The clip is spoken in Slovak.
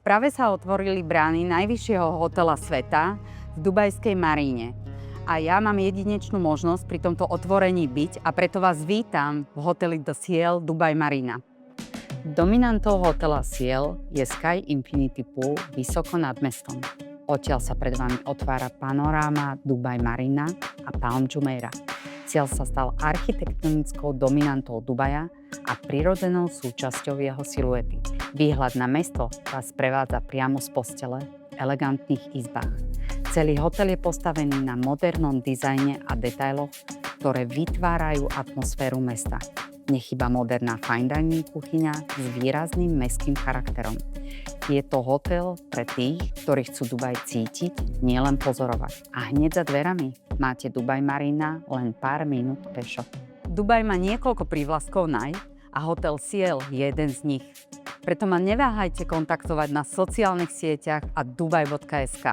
Práve sa otvorili brány najvyššieho hotela sveta v dubajskej Maríne. A ja mám jedinečnú možnosť pri tomto otvorení byť a preto vás vítam v hoteli The Ciel Dubai Marina. Dominantou hotela Ciel je Sky Infinity Pool vysoko nad mestom. Odtiaľ sa pred vami otvára panoráma Dubai Marina a Palm Jumeirah. Ciel sa stal architektonickou dominantou Dubaja a prirodzenou súčasťou jeho siluety. Výhľad na mesto vás prevádza priamo z postele v elegantných izbách. Celý hotel je postavený na modernom dizajne a detailoch, ktoré vytvárajú atmosféru mesta. Nechýba moderná fine dining kuchyňa s výrazným mestským charakterom. Je to hotel pre tých, ktorí chcú Dubaj cítiť, nielen pozorovať. A hneď za dverami máte Dubai Marina len pár minút pešo. Dubaj má niekoľko prívlastkov a hotel Ciel je jeden z nich. Preto ma neváhajte kontaktovať na sociálnych sieťach a dubaj.sk.